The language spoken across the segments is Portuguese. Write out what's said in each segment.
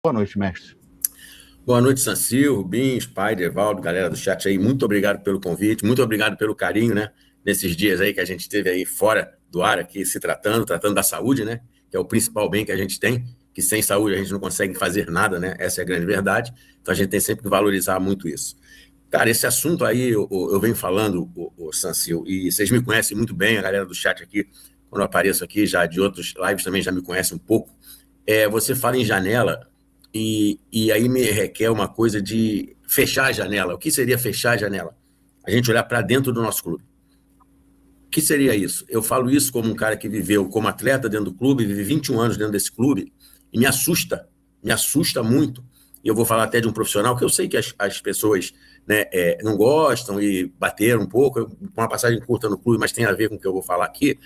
Boa noite, mestre. Boa noite, Sancil, Rubim, Spider, Evaldo, galera do chat aí. Muito obrigado pelo convite, muito obrigado pelo carinho, né? Nesses dias aí que a gente teve aí fora do ar aqui, se tratando da saúde, né? Que é o principal bem que a gente tem, que sem saúde a gente não consegue fazer nada, né? Essa é a grande verdade. Então a gente tem sempre que valorizar muito isso. Cara, esse assunto aí eu venho falando, o Sancil, e vocês me conhecem muito bem, a galera do chat aqui, quando eu apareço aqui, já de outros lives também já me conhece um pouco. Você fala em janela, e aí me requer uma coisa de fechar a janela. O que seria fechar a janela? A gente olhar para dentro do nosso clube. O que seria isso? Eu falo isso como um cara que viveu como atleta dentro do clube, vive 21 anos dentro desse clube, e me assusta muito. E eu vou falar até de um profissional que eu sei que as pessoas, né, não gostam e bateram um pouco, uma passagem curta no clube, mas tem a ver com o que eu vou falar aqui.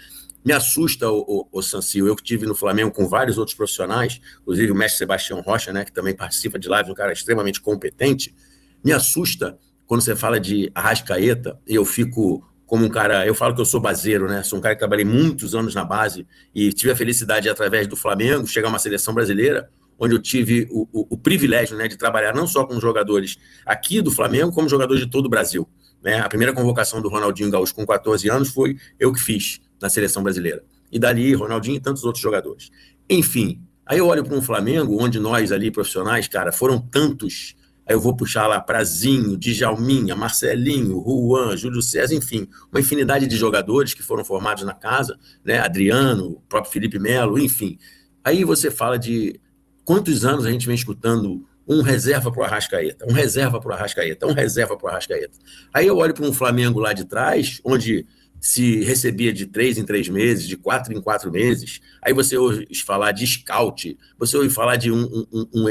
Me assusta, o Sancil, eu que estive no Flamengo com vários outros profissionais, inclusive o mestre Sebastião Rocha, né, que também participa de live, um cara extremamente competente. Me assusta quando você fala de Arrascaeta, eu fico como um cara, eu falo que eu sou baseiro, né, sou um cara que trabalhei muitos anos na base e tive a felicidade, através do Flamengo, chegar a uma seleção brasileira, onde eu tive o privilégio, né, de trabalhar não só com jogadores aqui do Flamengo, como jogadores de todo o Brasil. Né? A primeira convocação do Ronaldinho Gaúcho com 14 anos foi eu que fiz na seleção brasileira. E dali, Ronaldinho e tantos outros jogadores. Enfim, aí eu olho para um Flamengo, onde nós ali, profissionais, cara, foram tantos. Aí eu vou puxar lá Prazinho, Djalminha, Marcelinho, Juan, Júlio César, enfim, uma infinidade de jogadores que foram formados na casa, né? Adriano, o próprio Felipe Melo, enfim. Aí você fala de quantos anos a gente vem escutando um reserva para o Arrascaeta, um reserva para o Arrascaeta, um reserva para o Arrascaeta. Aí eu olho para um Flamengo lá de trás, onde se recebia de 3 em 3 meses, de 4 em 4 meses. Aí você ouve falar de scout, você ouve falar de um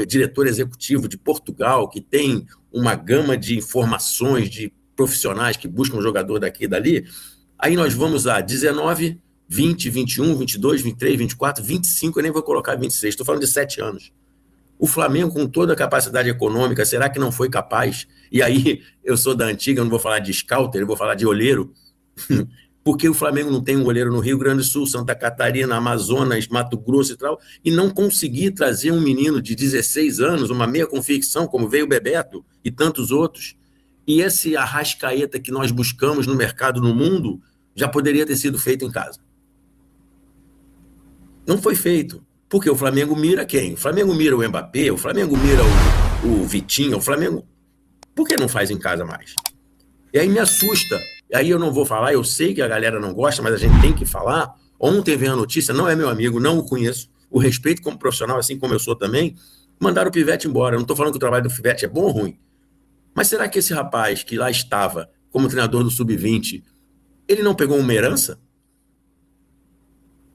diretor executivo de Portugal, que tem uma gama de informações, de profissionais que buscam um jogador daqui e dali. Aí nós vamos a 19, 20, 21, 22, 23, 24, 25, eu nem vou colocar 26, estou falando de 7 anos. O Flamengo, com toda a capacidade econômica, será que não foi capaz? E aí, eu sou da antiga, eu não vou falar de scouter, eu vou falar de olheiro. Porque o Flamengo não tem um goleiro no Rio Grande do Sul, Santa Catarina, Amazonas, Mato Grosso e tal, e não conseguir trazer um menino de 16 anos, uma meia confecção, como veio o Bebeto e tantos outros. E esse Arrascaeta que nós buscamos no mercado, no mundo, já poderia ter sido feito em casa. Não foi feito. Porque o Flamengo mira quem? O Flamengo mira o Mbappé, o Flamengo mira o Vitinho, o Flamengo... Por que não faz em casa mais? E aí me assusta. E aí eu não vou falar, eu sei que a galera não gosta, mas a gente tem que falar. Ontem veio a notícia, não é meu amigo, não o conheço, o respeito como profissional, assim como eu sou também, mandaram o Pivete embora. Eu não estou falando que o trabalho do Pivete é bom ou ruim. Mas será que esse rapaz que lá estava como treinador do Sub-20, ele não pegou uma herança?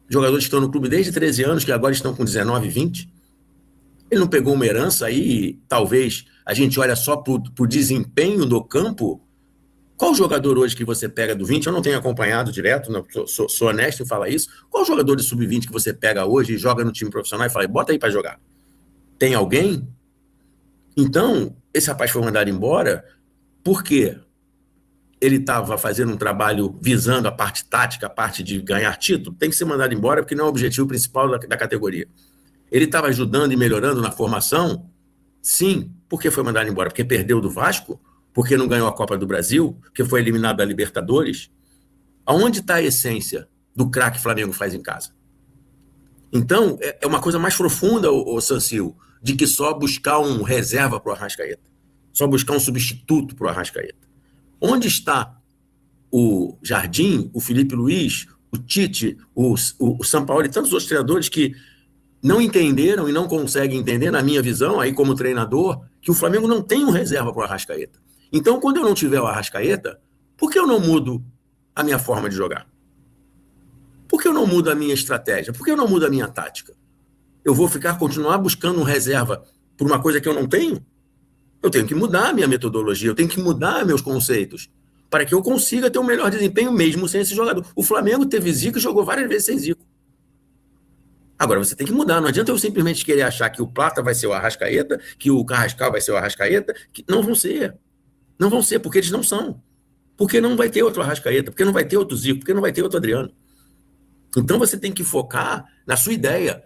Jogadores que estão no clube desde 13 anos, que agora estão com 19, 20. Ele não pegou uma herança aí, talvez a gente olha só para o desempenho do campo. Qual jogador hoje que você pega do 20? Eu não tenho acompanhado direto, não, sou honesto em falar isso. Qual jogador de sub-20 que você pega hoje e joga no time profissional e fala, bota aí para jogar? Tem alguém? Então, esse rapaz foi mandado embora porque ele estava fazendo um trabalho visando a parte tática, a parte de ganhar título, tem que ser mandado embora porque não é o objetivo principal da categoria. Ele estava ajudando e melhorando na formação? Sim. Por que foi mandado embora? Porque perdeu do Vasco? Porque não ganhou a Copa do Brasil? Porque foi eliminado da Libertadores? Aonde está a essência do craque Flamengo faz em casa? Então, é uma coisa mais profunda, o Sancil, de que só buscar um reserva para o Arrascaeta. Só buscar um substituto para o Arrascaeta. Onde está o Jardim, o Felipe Luiz, o Tite, o Sampaoli e tantos outros treinadores que não entenderam e não conseguem entender, na minha visão, aí como treinador, que o Flamengo não tem um reserva para o Arrascaeta. Então, quando eu não tiver o Arrascaeta, por que eu não mudo a minha forma de jogar? Por que eu não mudo a minha estratégia? Por que eu não mudo a minha tática? Eu vou continuar buscando um reserva por uma coisa que eu não tenho? Eu tenho que mudar a minha metodologia, eu tenho que mudar meus conceitos, para que eu consiga ter um melhor desempenho mesmo sem esse jogador. O Flamengo teve Zico e jogou várias vezes sem Zico. Agora, você tem que mudar. Não adianta eu simplesmente querer achar que o Plata vai ser o Arrascaeta, que o Carrascal vai ser o Arrascaeta, que não vão ser. Não vão ser, porque eles não são. Porque não vai ter outro Arrascaeta, porque não vai ter outro Zico, porque não vai ter outro Adriano. Então, você tem que focar na sua ideia.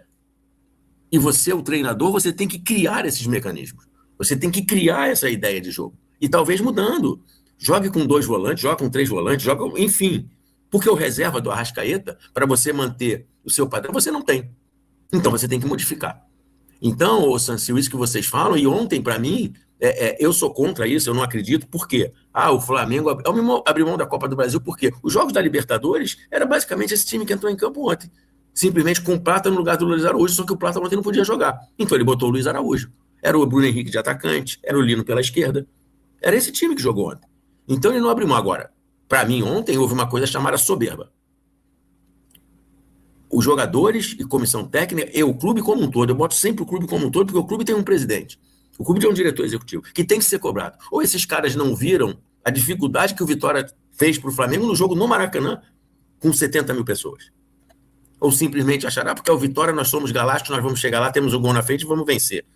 E você, o treinador, você tem que criar esses mecanismos. Você tem que criar essa ideia de jogo. E talvez mudando. Jogue com 2 volantes, jogue com 3 volantes, jogue, enfim. Porque o reserva do Arrascaeta, para você manter o seu padrão, você não tem. Então você tem que modificar. Então, ô Sancil, isso que vocês falam, e ontem, para mim, eu sou contra isso, eu não acredito. Por quê? O Flamengo abriu mão da Copa do Brasil, por quê? Os jogos da Libertadores era basicamente esse time que entrou em campo ontem. Simplesmente com o Plata no lugar do Luiz Araújo, só que o Plata ontem não podia jogar. Então ele botou o Luiz Araújo. Era o Bruno Henrique de atacante, era o Lino pela esquerda. Era esse time que jogou ontem. Então ele não abriu mão. Agora, para mim, ontem houve uma coisa chamada soberba. Os jogadores e comissão técnica, e o clube como um todo, eu boto sempre o clube como um todo, porque o clube tem um presidente. O clube tem um diretor executivo, que tem que ser cobrado. Ou esses caras não viram a dificuldade que o Vitória fez para o Flamengo no jogo no Maracanã, com 70 mil pessoas. Ou simplesmente acharam, porque é o Vitória, nós somos galácticos, nós vamos chegar lá, temos um gol na frente e vamos vencer.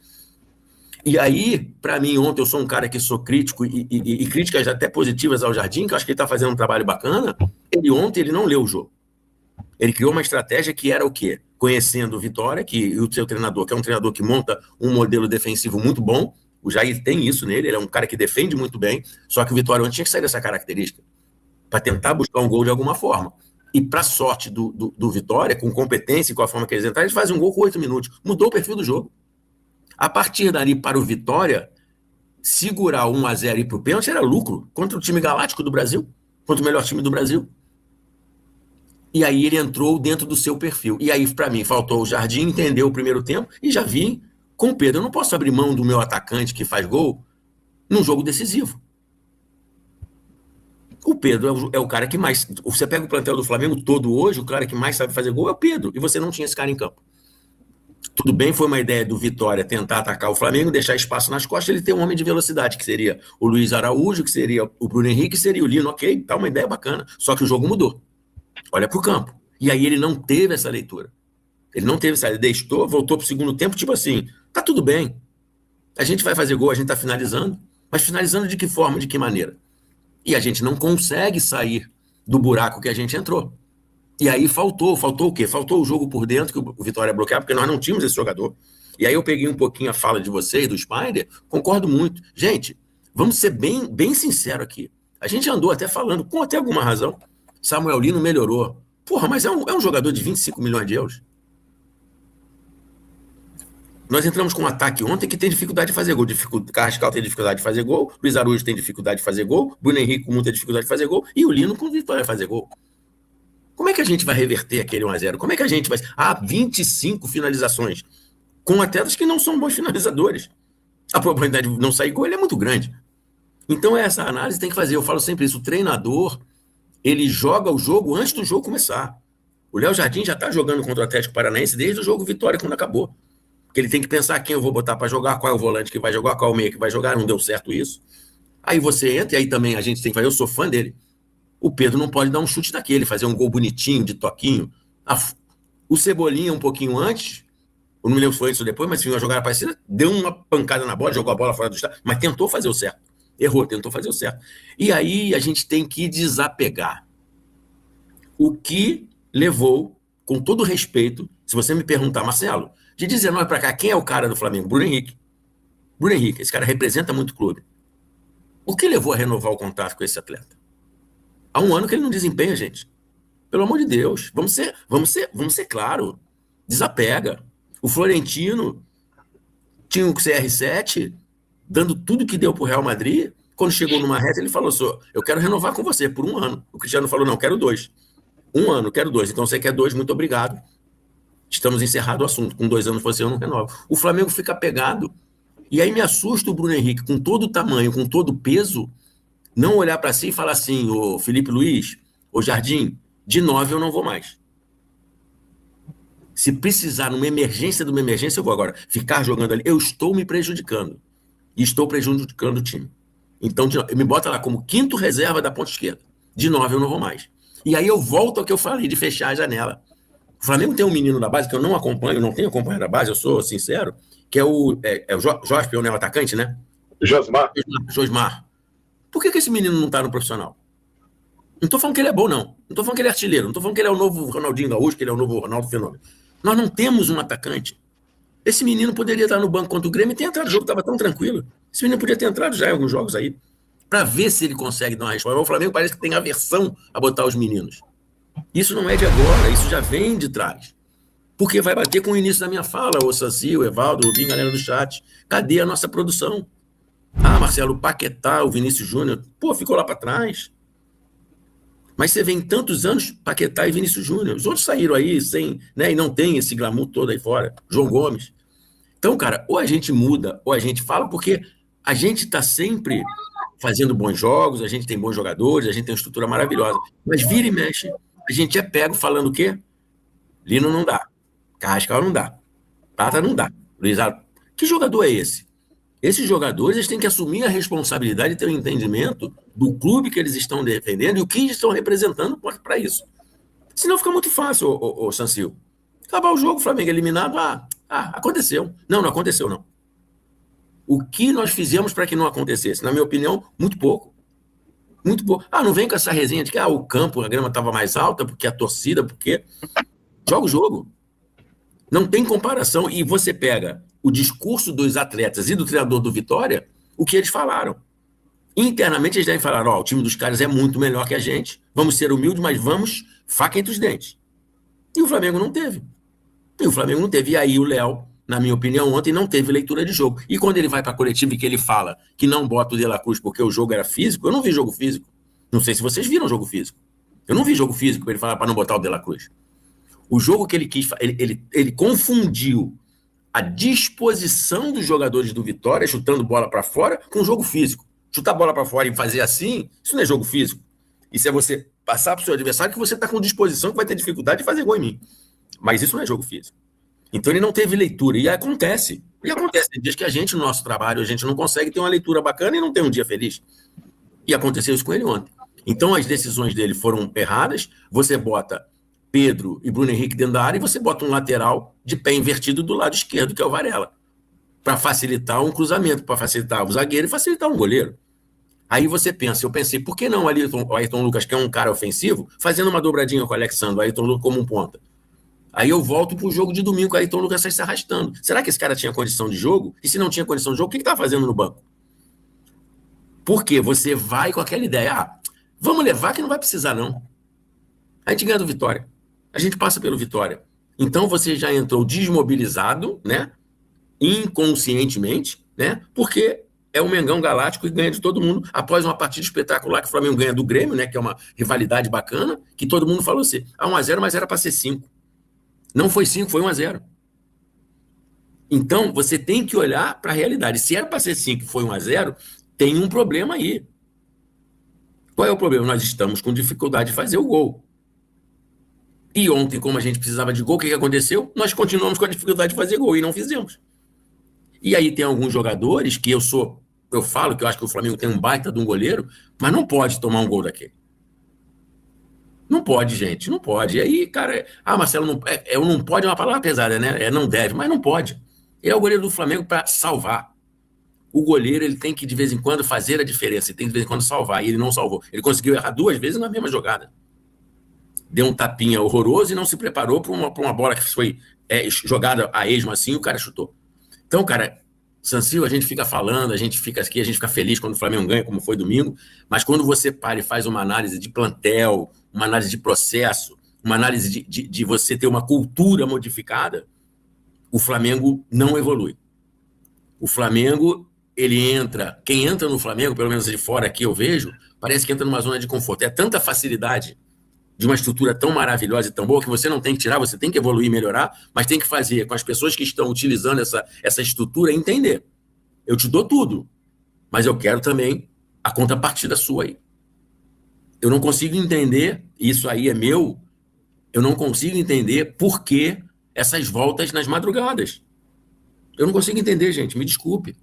E aí, para mim, ontem eu sou um cara que sou crítico e críticas até positivas ao Jardim, que eu acho que ele está fazendo um trabalho bacana. Ontem ele não leu o jogo. Ele criou uma estratégia que era o quê? Conhecendo o Vitória, que o seu treinador, que é um treinador que monta um modelo defensivo muito bom, o Jair tem isso nele, ele é um cara que defende muito bem, só que o Vitória ontem tinha que sair dessa característica, para tentar buscar um gol de alguma forma. E para sorte do Vitória, com competência e com a forma que eles entraram, eles fazem um gol com 8 minutos. Mudou o perfil do jogo. A partir dali, para o Vitória, segurar 1-0 e ir para o pênalti era lucro contra o time galáctico do Brasil, contra o melhor time do Brasil. E aí ele entrou dentro do seu perfil. E aí, para mim, faltou o Jardim entender o primeiro tempo e já vim com o Pedro. Eu não posso abrir mão do meu atacante que faz gol num jogo decisivo. O Pedro é o cara que mais... Você pega o plantel do Flamengo todo hoje, o cara que mais sabe fazer gol é o Pedro. E você não tinha esse cara em campo. Tudo bem, foi uma ideia do Vitória tentar atacar o Flamengo, deixar espaço nas costas, ele ter um homem de velocidade, que seria o Luiz Araújo, que seria o Bruno Henrique, que seria o Lino. Ok, tá uma ideia bacana. Só que o jogo mudou. Olha pro campo. E aí ele não teve essa leitura. Ele não teve essa... Ele deixou, voltou pro segundo tempo, tipo assim, tá tudo bem. A gente vai fazer gol, a gente tá finalizando. Mas finalizando de que forma, de que maneira? E a gente não consegue sair do buraco que a gente entrou. E aí faltou o quê? Faltou o jogo por dentro, que o Vitória bloqueava, porque nós não tínhamos esse jogador. E aí eu peguei um pouquinho a fala de vocês, do Spider, concordo muito. Gente, vamos ser bem sinceros aqui. A gente andou até falando, com até alguma razão, Samuel Lino melhorou. Porra, mas é um jogador de 25 milhões de euros. Nós entramos com um ataque ontem que tem dificuldade de fazer gol. Carrascal tem dificuldade de fazer gol, Luiz Araújo tem dificuldade de fazer gol, Bruno Henrique com muita dificuldade de fazer gol, e o Lino com Vitória de fazer gol. Como é que a gente vai reverter aquele 1-0? Como é que a gente vai... 25 finalizações com atletas que não são bons finalizadores. A probabilidade de não sair gol é muito grande. Então essa análise tem que fazer. Eu falo sempre isso, o treinador, ele joga o jogo antes do jogo começar. O Léo Jardim já está jogando contra o Atlético Paranaense desde o jogo Vitória, quando acabou. Porque ele tem que pensar quem eu vou botar para jogar, qual é o volante que vai jogar, qual é o meia que vai jogar, não deu certo isso. Aí você entra, e aí também a gente tem que fazer, eu sou fã dele. O Pedro não pode dar um chute daquele, fazer um gol bonitinho, de toquinho. O Cebolinha, um pouquinho antes, eu não me lembro se foi antes ou depois, mas se uma jogada parecida, deu uma pancada na bola, jogou a bola fora do estádio, mas tentou fazer o certo. Errou, tentou fazer o certo. E aí a gente tem que desapegar. O que levou, com todo respeito, se você me perguntar, Marcelo, de 19 para cá, quem é o cara do Flamengo? Bruno Henrique. Bruno Henrique, esse cara representa muito o clube. O que levou a renovar o contrato com esse atleta? Há um ano que ele não desempenha, gente. Pelo amor de Deus, vamos ser claros. Desapega. O Florentino tinha o CR7 dando tudo que deu pro Real Madrid. Quando chegou numa reta, ele falou assim, eu quero renovar com você por 1 ano. O Cristiano falou, não, quero 2. 1 ano, quero 2. Então você quer 2, muito obrigado. Estamos encerrado o assunto. Com 2 anos você não renova. O Flamengo fica pegado. E aí me assusta o Bruno Henrique, com todo o tamanho, com todo o peso, não olhar para si e falar assim, ô Felipe Luiz, ô Jardim, de 9 eu não vou mais. Se precisar numa emergência de uma emergência, eu vou agora. Ficar jogando ali, eu estou me prejudicando. E estou prejudicando o time. Então, me bota lá como 5º reserva da ponta esquerda. De 9 eu não vou mais. E aí eu volto ao que eu falei, de fechar a janela. O Flamengo tem um menino da base que eu não acompanho, não tenho acompanhado a base, eu sou sincero, que é o Josper, o atacante, né? Josmar. Por que esse menino não está no profissional? Não estou falando que ele é bom, não. Não estou falando que ele é artilheiro. Não estou falando que ele é o novo Ronaldinho Gaúcho, que ele é o novo Ronaldo Fenômeno. Nós não temos um atacante. Esse menino poderia estar no banco contra o Grêmio e ter entrado, o jogo estava tão tranquilo. Esse menino podia ter entrado já em alguns jogos aí, para ver se ele consegue dar uma resposta. O Flamengo parece que tem aversão a botar os meninos. Isso não é de agora, isso já vem de trás. Porque vai bater com o início da minha fala, o Saci, o Evaldo, o Rubinho, galera do chat. Cadê a nossa produção? Ah, Marcelo, o Paquetá, o Vinícius Júnior, pô, ficou lá para trás. Mas você vê em tantos anos Paquetá e Vinícius Júnior. Os outros saíram aí sem, né, e não tem esse glamour todo aí fora. João Gomes. Então, cara, ou a gente muda, ou a gente fala, porque a gente está sempre fazendo bons jogos, a gente tem bons jogadores, a gente tem uma estrutura maravilhosa. Mas vira e mexe, a gente é pego falando o quê? Lino não dá. Carrascal não dá. Prata não dá. Luiz Alves. Que jogador é esse? Esses jogadores eles têm que assumir a responsabilidade e ter o um entendimento do clube que eles estão defendendo e o que eles estão representando para isso. Senão fica muito fácil, o Sancil. Acabar o jogo, o Flamengo eliminado, aconteceu. Não aconteceu, não. O que nós fizemos para que não acontecesse? Na minha opinião, muito pouco. Muito pouco. Não vem com essa resenha de que o campo, a grama estava mais alta, porque a torcida, porque... Joga o jogo. Não tem comparação. E você pega o discurso dos atletas e do treinador do Vitória, o que eles falaram. Internamente eles devem falar, o time dos caras é muito melhor que a gente, vamos ser humildes, mas vamos faca entre os dentes. E o Flamengo não teve. E aí o Léo, na minha opinião, ontem não teve leitura de jogo. E quando ele vai para a coletiva e que ele fala que não bota o De La Cruz porque o jogo era físico, eu não vi jogo físico. Não sei se vocês viram jogo físico. Eu não vi jogo físico para ele falar para não botar o De La Cruz. O jogo que ele quis, ele confundiu a disposição dos jogadores do Vitória, chutando bola para fora, com o jogo físico. Chutar bola para fora e fazer assim, isso não é jogo físico. Isso é você passar para o seu adversário que você está com disposição, que vai ter dificuldade de fazer gol em mim. Mas isso não é jogo físico. Então ele não teve leitura. E acontece. Tem dias que a gente, no nosso trabalho, a gente não consegue ter uma leitura bacana e não tem um dia feliz. E aconteceu isso com ele ontem. Então as decisões dele foram erradas. Você bota Pedro e Bruno Henrique dentro da área e você bota um lateral de pé invertido do lado esquerdo, que é o Varela, para facilitar um cruzamento, para facilitar o zagueiro e facilitar um goleiro. Aí você pensa, eu pensei, por que não o Ayrton Lucas, que é um cara ofensivo, fazendo uma dobradinha com o Alexandre, o Ayrton Lucas como um ponta? Aí eu volto para o jogo de domingo, o Ayrton Lucas sai se arrastando. Será que esse cara tinha condição de jogo? E se não tinha condição de jogo, o que ele estava fazendo no banco? Porque você vai com aquela ideia, vamos levar que não vai precisar não. A gente ganha do Vitória. A gente passa pelo Vitória. Então você já entrou desmobilizado, né? Inconscientemente, né? Porque é o Mengão Galáctico e ganha de todo mundo após uma partida espetacular que o Flamengo ganha do Grêmio, né? Que é uma rivalidade bacana, que todo mundo falou assim, 1-0, mas era para ser 5. Não foi 5, foi 1-0. Então você tem que olhar para a realidade. Se era para ser 5 e foi 1-0, tem um problema aí. Qual é o problema? Nós estamos com dificuldade de fazer o gol. E ontem, como a gente precisava de gol, o que aconteceu? Nós continuamos com a dificuldade de fazer gol e não fizemos. E aí tem alguns jogadores que eu falo que eu acho que o Flamengo tem um baita de um goleiro, mas não pode tomar um gol daquele. Não pode, gente, não pode. E aí, cara, Marcelo, não pode é uma palavra pesada, né? Não deve, mas não pode. Ele é o goleiro do Flamengo para salvar. O goleiro, ele tem que, de vez em quando, fazer a diferença, ele tem que, de vez em quando, salvar, e ele não salvou. Ele conseguiu errar 2 vezes na mesma jogada. Deu um tapinha horroroso e não se preparou para uma bola que foi jogada a esmo assim, e o cara chutou. Então, cara, Sancil, a gente fica falando, a gente fica aqui, a gente fica feliz quando o Flamengo ganha, como foi domingo, mas quando você para e faz uma análise de plantel, uma análise de processo, uma análise de você ter uma cultura modificada, o Flamengo não evolui. O Flamengo, quem entra no Flamengo, pelo menos de fora aqui eu vejo, parece que entra numa zona de conforto. É tanta facilidade de uma estrutura tão maravilhosa e tão boa que você não tem que tirar, você tem que evoluir e melhorar, mas tem que fazer com as pessoas que estão utilizando essa estrutura entender. Eu te dou tudo, mas eu quero também a contrapartida sua aí. Eu não consigo entender, isso aí é meu, eu não consigo entender por que essas voltas nas madrugadas. Eu não consigo entender, gente, me desculpe.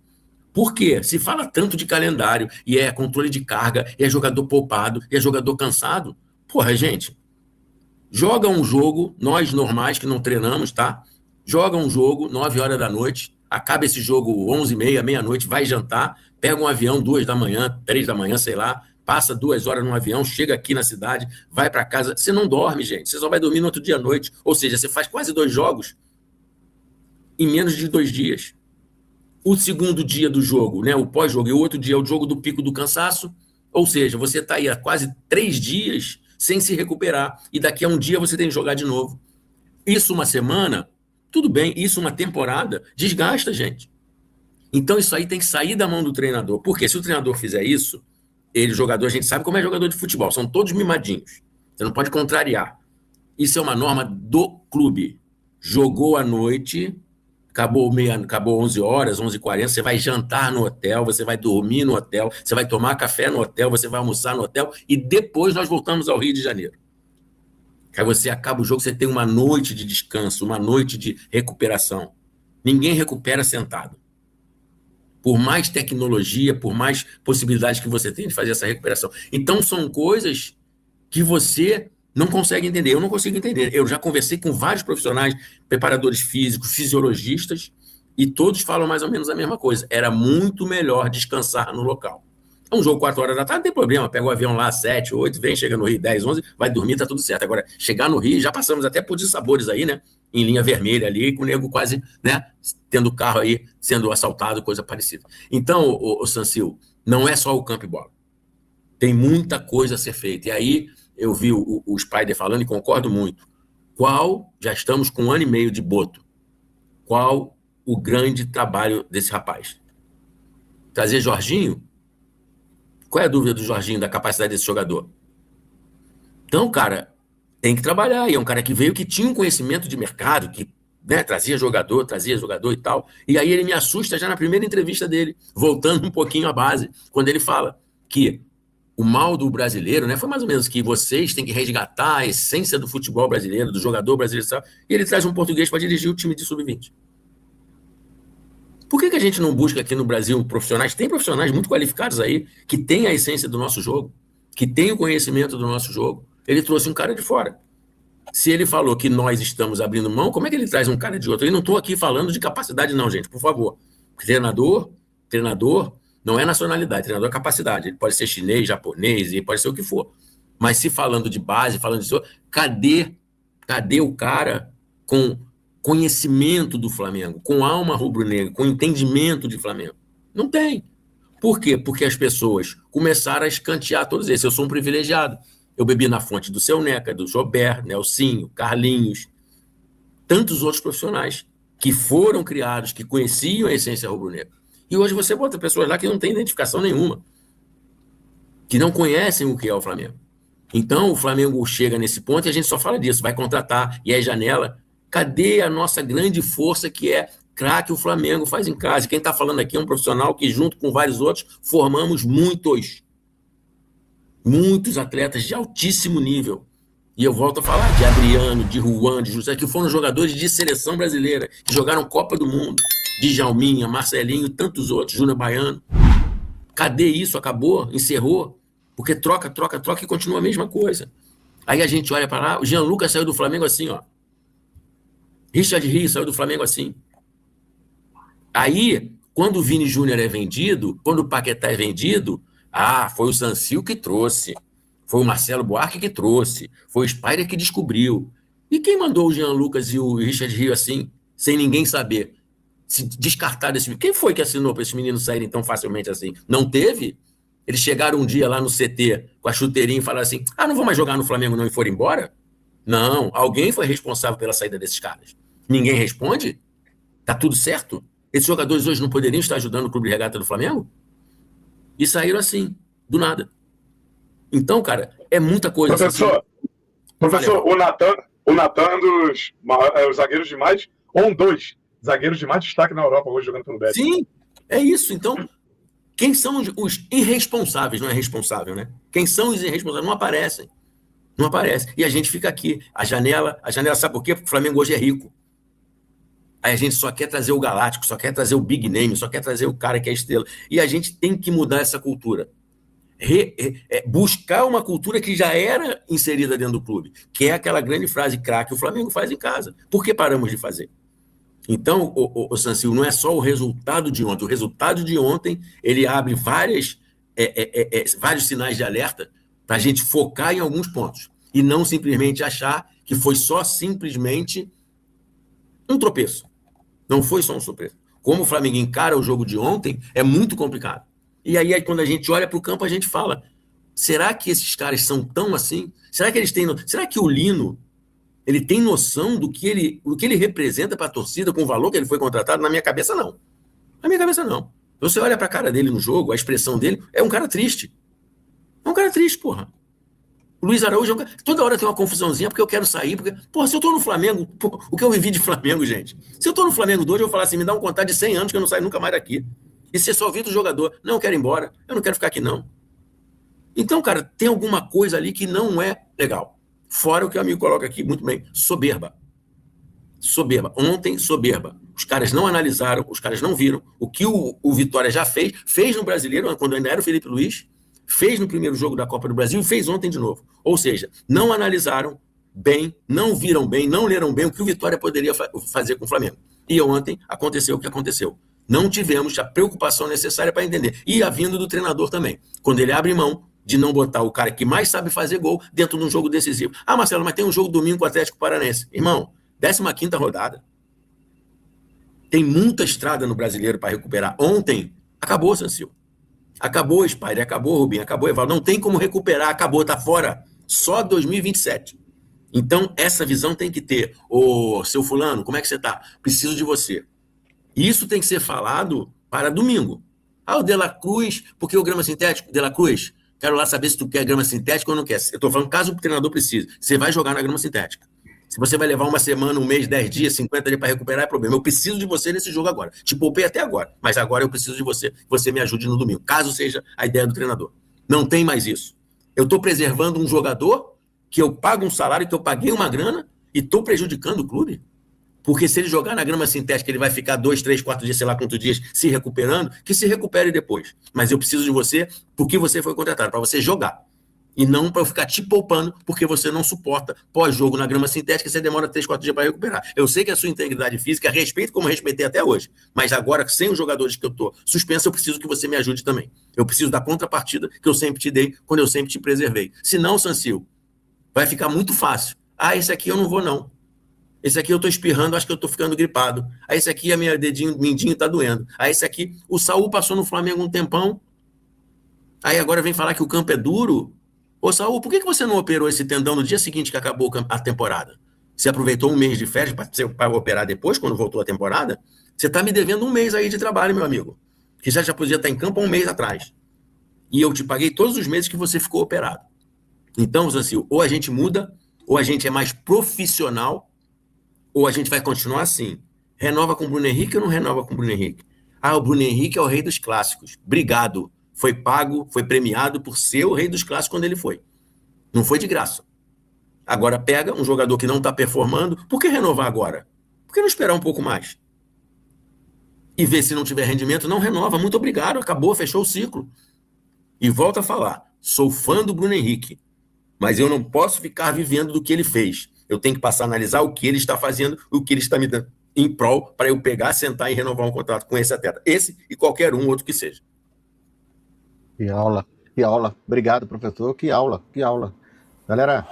Por quê? Se fala tanto de calendário, e é controle de carga, e é jogador poupado, e é jogador cansado. Porra, gente, joga um jogo, nós normais que não treinamos, tá? Joga um jogo, 9 horas da noite, acaba esse jogo 11h30, meia-noite, vai jantar, pega um avião 2 da manhã, 3 da manhã, sei lá, passa 2 horas no avião, chega aqui na cidade, vai para casa. Você não dorme, gente, você só vai dormir no outro dia à noite. Ou seja, você faz quase 2 jogos em menos de 2 dias. O segundo dia do jogo, né, o pós-jogo, e o outro dia é o jogo do pico do cansaço, ou seja, você está aí há quase 3 dias sem se recuperar, e daqui a um dia você tem que jogar de novo. Isso uma semana, tudo bem, isso uma temporada, desgasta, gente. Então isso aí tem que sair da mão do treinador, porque se o treinador fizer isso, ele, jogador, a gente sabe como é jogador de futebol, são todos mimadinhos, você não pode contrariar. Isso é uma norma do clube. Jogou à noite, acabou 11 horas, 11h40, você vai jantar no hotel, você vai dormir no hotel, você vai tomar café no hotel, você vai almoçar no hotel, e depois nós voltamos ao Rio de Janeiro. Aí você acaba o jogo, você tem uma noite de descanso, uma noite de recuperação. Ninguém recupera sentado. Por mais tecnologia, por mais possibilidades que você tem de fazer essa recuperação. Então são coisas que você não consegue entender. Eu não consigo entender. Eu já conversei com vários profissionais, preparadores físicos, fisiologistas, e todos falam mais ou menos a mesma coisa. Era muito melhor descansar no local. É um jogo 4 horas da tarde, não tem problema. Pega o avião lá, 7, 8, vem, chega no Rio, 10, 11, vai dormir, tá tudo certo. Agora, chegar no Rio, já passamos até por dissabores aí, né? Em linha vermelha ali, com o nego quase, né? Tendo carro aí, sendo assaltado, coisa parecida. Então, o Sancil, não é só o campo e bola. Tem muita coisa a ser feita. E aí, eu vi o Spider falando e concordo muito. Já estamos com 1 ano e meio de Boto. Qual o grande trabalho desse rapaz? Trazer Jorginho? Qual é a dúvida do Jorginho, da capacidade desse jogador? Então, cara, tem que trabalhar. E é um cara que veio, que tinha um conhecimento de mercado, que, né, trazia jogador e tal. E aí ele me assusta já na primeira entrevista dele, voltando um pouquinho à base, quando ele fala que o mal do brasileiro, né, foi mais ou menos que vocês têm que resgatar a essência do futebol brasileiro, do jogador brasileiro, e ele traz um português para dirigir o time de sub-20. Por que a gente não busca aqui no Brasil profissionais? Tem profissionais muito qualificados aí, que têm a essência do nosso jogo, que têm o conhecimento do nosso jogo. Ele trouxe um cara de fora. Se ele falou que nós estamos abrindo mão, como é que ele traz um cara de outro? Eu não estou aqui falando de capacidade não, gente, por favor. Treinador não é nacionalidade, treinador é capacidade. Ele pode ser chinês, japonês, ele pode ser o que for. Mas se falando de base, falando disso, cadê o cara com conhecimento do Flamengo, com alma rubro-negra, com entendimento de Flamengo? Não tem. Por quê? Porque as pessoas começaram a escantear todos esses. Eu sou um privilegiado. Eu bebi na fonte do Seu Neca, do Jober, Nelsinho, Carlinhos, tantos outros profissionais que foram criados, que conheciam a essência rubro-negra. E hoje você bota pessoas lá que não têm identificação nenhuma, que não conhecem o que é o Flamengo. Então o Flamengo chega nesse ponto e a gente só fala disso, vai contratar, e aí janela. Cadê a nossa grande força, que é craque o Flamengo faz em casa? Quem está falando aqui é um profissional que, junto com vários outros, formamos muitos atletas de altíssimo nível. E eu volto a falar de Adriano, de Juan, de José, que foram jogadores de seleção brasileira, que jogaram Copa do Mundo, de Jalminha, Marcelinho e tantos outros, Júnior Baiano. Cadê isso? Acabou? Encerrou? Porque troca e continua a mesma coisa. Aí a gente olha para lá, o Jean Lucas saiu do Flamengo assim, ó. Richard Rios saiu do Flamengo assim. Aí, quando o Vini Júnior é vendido, quando o Paquetá é vendido, foi o Sancil que trouxe, foi o Marcelo Buarque que trouxe, foi o Spider que descobriu. E quem mandou o Jean Lucas e o Richard Rios assim, sem ninguém saber? Se descartar desse... Quem foi que assinou para esses meninos saírem tão facilmente assim? Não teve? Eles chegaram um dia lá no CT com a chuteirinha e falaram assim, não vou mais jogar no Flamengo não, e foram embora? Não, alguém foi responsável pela saída desses caras. Ninguém responde? Tá tudo certo? Esses jogadores hoje não poderiam estar ajudando o Clube de Regata do Flamengo? E saíram assim, do nada. Então, cara, é muita coisa. Professor, o Natan é um dos os zagueiros de mais, ou um dos zagueiros de mais destaque na Europa hoje jogando pelo Betis. Sim, é isso. Então, quem são os irresponsáveis? Não é responsável, né? Quem são os irresponsáveis? Não aparecem. Não aparece. E a gente fica aqui. A janela sabe por quê? Porque o Flamengo hoje é rico. Aí a gente só quer trazer o galáctico, só quer trazer o big name, só quer trazer o cara que é estrela. E a gente tem que mudar essa cultura. Buscar uma cultura que já era inserida dentro do clube, que é aquela grande frase craque, o Flamengo faz em casa. Por que paramos de fazer? Então, o Sancil, não é só o resultado de ontem. O resultado de ontem, ele abre vários sinais de alerta para a gente focar em alguns pontos e não simplesmente achar que foi só simplesmente um tropeço. Não foi só uma surpresa. Como o Flamengo encara o jogo de ontem, é muito complicado. E aí, quando a gente olha para o campo, a gente fala, será que esses caras são tão assim? Será que eles têm... Será que o Lino, ele tem noção do que ele representa para a torcida com o valor que ele foi contratado? Na minha cabeça, não. Na minha cabeça, não. Você olha para a cara dele no jogo, a expressão dele, é um cara triste. É um cara triste, porra. O Luiz Araújo, toda hora tem uma confusãozinha porque eu quero sair. Porque, porra, se eu tô no Flamengo, porra, o que eu vivi de Flamengo, gente? Se eu tô no Flamengo de hoje, eu vou falar assim, me dá um contrato de 100 anos que eu não saio nunca mais daqui. E você só vira o jogador. Não, eu quero ir embora. Eu não quero ficar aqui, não. Então, cara, tem alguma coisa ali que não é legal. Fora o que o amigo coloca aqui, muito bem, soberba. Soberba. Ontem, soberba. Os caras não analisaram, os caras não viram o que o Vitória já fez no Brasileiro, quando ainda era o Felipe Luiz, fez no primeiro jogo da Copa do Brasil e fez ontem de novo. Ou seja, não analisaram bem, não viram bem, não leram bem o que o Vitória poderia fazer com o Flamengo. E ontem aconteceu o que aconteceu. Não tivemos a preocupação necessária para entender. E a vinda do treinador também. Quando ele abre mão de não botar o cara que mais sabe fazer gol dentro de um jogo decisivo. Ah, Marcelo, mas tem um jogo domingo com o Atlético Paranaense. Irmão, 15ª rodada. Tem muita estrada no Brasileiro para recuperar. Ontem, acabou, Sancil. Acabou, Spider, acabou, Rubinho, acabou, Evaldo. Não tem como recuperar, acabou, tá fora. Só 2027. Então, essa visão tem que ter. Ô, seu fulano, como é que você tá? Preciso de você. Isso tem que ser falado para domingo. Ah, o De La Cruz, porque o grama sintético? De La Cruz, quero lá saber se tu quer grama sintética ou não quer. Eu estou falando caso o treinador precise. Você vai jogar na grama sintética. Se você vai levar uma semana, um mês, 10 dias, 50 dias para recuperar, é problema. Eu preciso de você nesse jogo agora. Te poupei até agora, mas agora eu preciso de você. Você me ajude no domingo, caso seja a ideia do treinador. Não tem mais isso. Eu estou preservando um jogador que eu pago um salário, que eu paguei uma grana e estou prejudicando o clube. Porque se ele jogar na grama sintética, ele vai ficar 2, 3, 4 dias, sei lá quantos dias, se recuperando, que se recupere depois. Mas eu preciso de você porque você foi contratado, para você jogar. E não para eu ficar te poupando, porque você não suporta pós-jogo na grama sintética, você demora 3, 4 dias para recuperar. Eu sei que a sua integridade física, respeito como respeitei até hoje, mas agora, sem os jogadores que eu estou suspenso, eu preciso que você me ajude também. Eu preciso da contrapartida que eu sempre te dei, quando eu sempre te preservei. Se não, Sancil, vai ficar muito fácil. Ah, esse aqui eu não vou, não. Esse aqui eu estou espirrando, acho que eu estou ficando gripado. Ah, esse aqui, mindinho está doendo. Ah, esse aqui, o Saul passou no Flamengo um tempão. Aí agora vem falar que o campo é duro. Ô, Saul, por que você não operou esse tendão no dia seguinte que acabou a temporada? Você aproveitou um mês de férias para operar depois, quando voltou a temporada? Você está me devendo um mês aí de trabalho, meu amigo. Que já podia estar em campo há um mês atrás. E eu te paguei todos os meses que você ficou operado. Então, Zancil, ou a gente muda, ou a gente é mais profissional, ou a gente vai continuar assim. Renova com o Bruno Henrique ou não renova com o Bruno Henrique? Ah, o Bruno Henrique é o rei dos clássicos. Obrigado. Foi pago, foi premiado por ser o rei dos clássicos quando ele foi. Não foi de graça. Agora pega um jogador que não está performando, por que renovar agora? Por que não esperar um pouco mais? E ver se não tiver rendimento, não renova. Muito obrigado, acabou, fechou o ciclo. E volto a falar, sou fã do Bruno Henrique, mas eu não posso ficar vivendo do que ele fez. Eu tenho que passar a analisar o que ele está fazendo, o que ele está me dando em prol, para eu pegar, sentar e renovar um contrato com esse atleta. Esse e qualquer um outro que seja. Que aula, que aula. Obrigado, professor. Que aula, que aula. Galera,